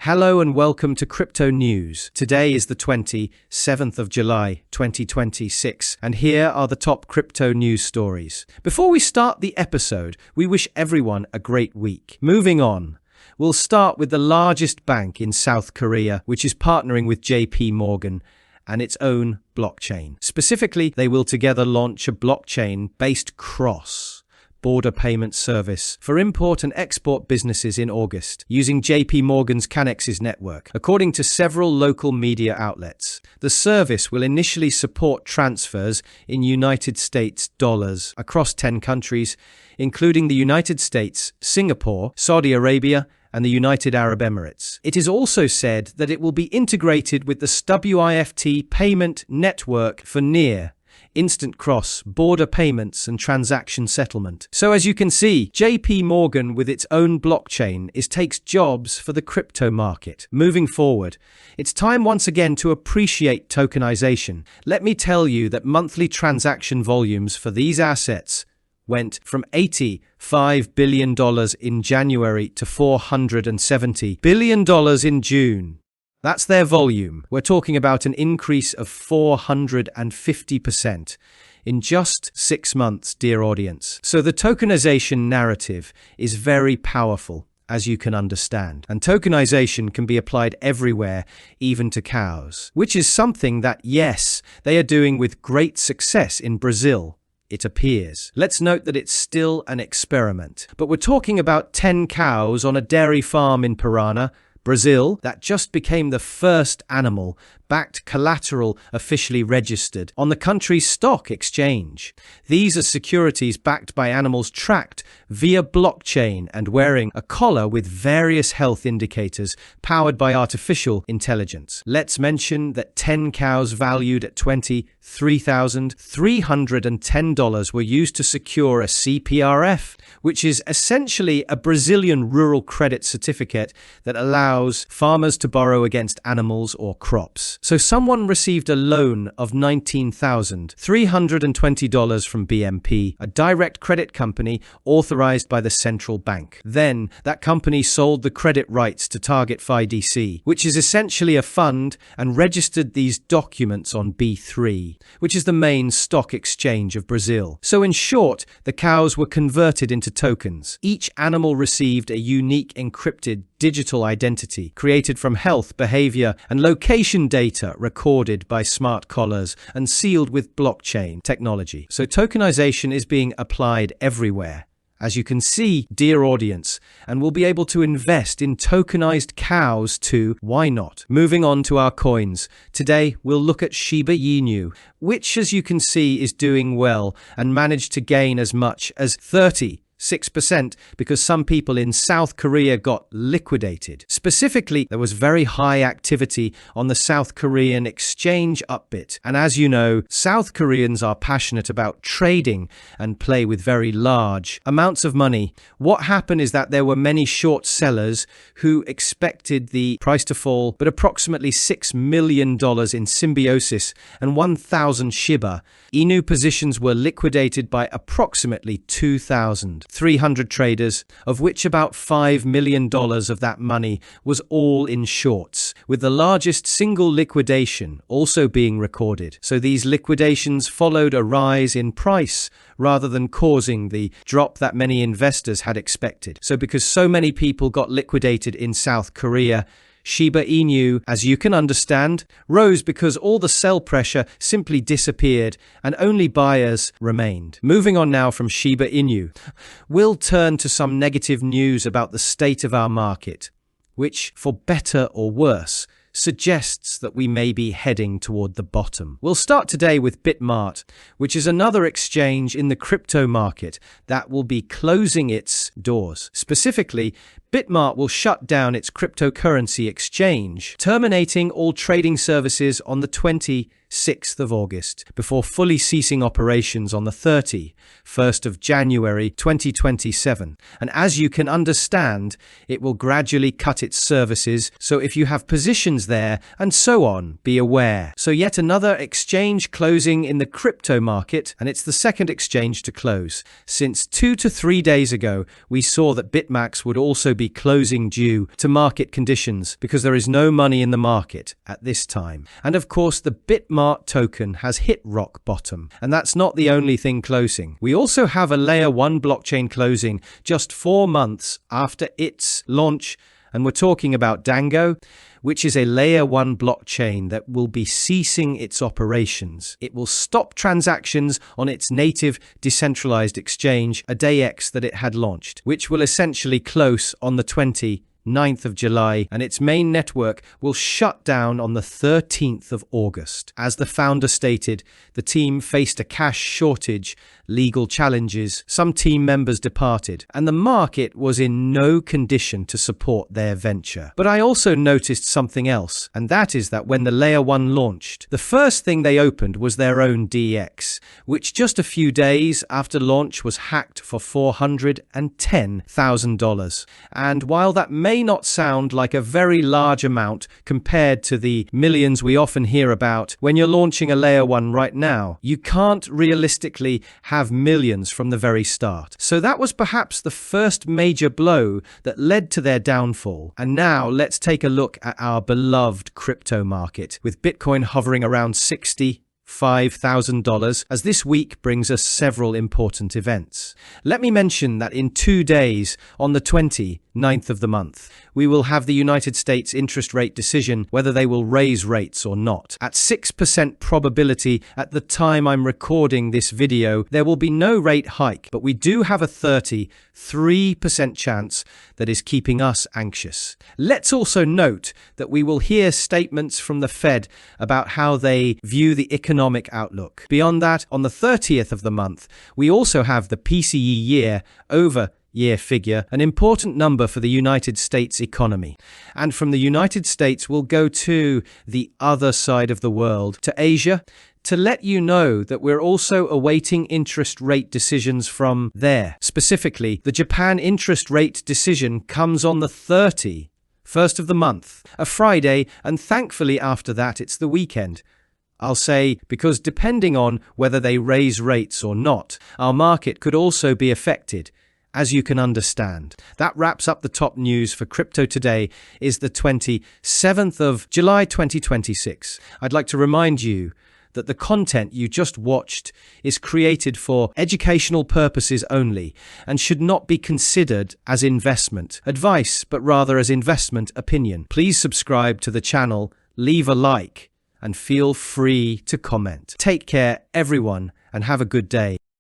Hello and welcome to Crypto News. Today is the 27th of July, 2026, and here are the top crypto news stories. Before we start the episode, we wish everyone a great week. Moving on, we'll start with the largest bank in South Korea, which is partnering with JPMorgan and its own blockchain. Specifically, they will together launch a blockchain-based cross-border payment service for import and export businesses in August, using JPMorgan's Kinexys network. According to several local media outlets, the service will initially support transfers in United States dollars across 10 countries, including the United States, Singapore, Saudi Arabia, and the United Arab Emirates. It is also said that it will be integrated with the SWIFT payment network for near instant cross-border payments and transaction settlement. So as you can see, JPMorgan with its own blockchain takes jobs for the crypto market. Moving forward, it's time once again to appreciate tokenization. Let me tell you that monthly transaction volumes for these assets went from $85 billion in January to $470 billion in June. That's their volume. We're talking about an increase of 450% in just 6 months, dear audience. So the tokenization narrative is very powerful, as you can understand. And tokenization can be applied everywhere, even to cows, which is something that, yes, they are doing with great success in Brazil, it appears. Let's note that it's still an experiment. But we're talking about 10 cows on a dairy farm in Parana, Brazil, that just became the first animal-backed collateral officially registered on the country's stock exchange. These are securities backed by animals tracked via blockchain and wearing a collar with various health indicators powered by artificial intelligence. Let's mention that 10 cows valued at $23,310 were used to secure a CPRF, which is essentially a Brazilian rural credit certificate that allows farmers to borrow against animals or crops. So someone received a loan of $19,320 from BMP, a direct credit company authorized by the central bank. Then that company sold the credit rights to Target FIDC, which is essentially a fund, and registered these documents on B3, which is the main stock exchange of Brazil. So in short, the cows were converted into tokens. Each animal received a unique encrypted digital identity created from health, behavior, and location data recorded by smart collars and sealed with blockchain technology. So tokenization is being applied everywhere, as you can see, dear audience, and we'll be able to invest in tokenized cows too. Why not? Moving on to our coins. Today, we'll look at Shiba Inu, which, as you can see, is doing well and managed to gain as much as 36% because some people in South Korea got liquidated. Specifically, there was very high activity on the South Korean exchange Upbit. And as you know, South Koreans are passionate about trading and play with very large amounts of money. What happened is that there were many short sellers who expected the price to fall, but approximately $6 million in symbiosis and 1,000 Shiba Inu positions were liquidated by approximately 2,300 traders, of which about $5 million of that money was all in shorts, with the largest single liquidation also being recorded. So these liquidations followed a rise in price rather than causing the drop that many investors had expected. So because so many people got liquidated in South Korea, Shiba Inu, as you can understand, rose because all the sell pressure simply disappeared and only buyers remained. Moving on now from Shiba Inu, we'll turn to some negative news about the state of our market, which, for better or worse, suggests that we may be heading toward the bottom. We'll start today with BitMart, which is another exchange in the crypto market that will be closing its doors. Specifically, BitMart will shut down its cryptocurrency exchange, terminating all trading services on the 27th 26th of August, before fully ceasing operations on the 31st of January 2027. And as you can understand, it will gradually cut its services, so if you have positions there and so on, be aware. So yet another exchange closing in the crypto market, and it's the second exchange to close. Since 2 to 3 days ago, we saw that BitMart would also be closing due to market conditions because there is no money in the market at this time. And of course, the BitMart token has hit rock bottom, and that's not the only thing closing. We also have a Layer 1 blockchain closing just 4 months after its launch, and we're talking about Dango, which is a Layer 1 blockchain that will be ceasing its operations. It will stop transactions on its native decentralized exchange, a ADAX that it had launched, which will essentially close on the 29th of July, and its main network will shut down on the 13th of August. As the founder stated, the team faced a cash shortage, legal challenges, some team members departed, and the market was in no condition to support their venture. But I also noticed something else, and that is that when the Layer 1 launched, the first thing they opened was their own DEX, which just a few days after launch was hacked for $410,000. And while that may not sound like a very large amount compared to the millions we often hear about when you're launching a Layer 1 right now, you can't realistically have millions from the very start. So that was perhaps the first major blow that led to their downfall. And now let's take a look at our beloved crypto market, with Bitcoin hovering around $65,000, as this week brings us several important events. Let me mention that in 2 days, on the 29th of the month, we will have the United States interest rate decision whether they will raise rates or not. At 6% probability at the time I'm recording this video, there will be no rate hike, but we do have a 33% chance that is keeping us anxious. Let's also note that we will hear statements from the Fed about how they view the economic outlook. Beyond that, on the 30th of the month, we also have the PCE year-over-year figure, an important number for the United States economy. And from the United States, we'll go to the other side of the world, to Asia, to let you know that we're also awaiting interest rate decisions from there. Specifically, the Japan interest rate decision comes on the 31st of the month, a Friday, and thankfully after that it's the weekend. I'll say, because depending on whether they raise rates or not, our market could also be affected, as you can understand. That wraps up the top news for crypto. Today is the 27th of July 2026. I'd like to remind you that the content you just watched is created for educational purposes only and should not be considered as investment advice, but rather as investment opinion. Please subscribe to the channel, leave a like, and feel free to comment. Take care, everyone, and have a good day.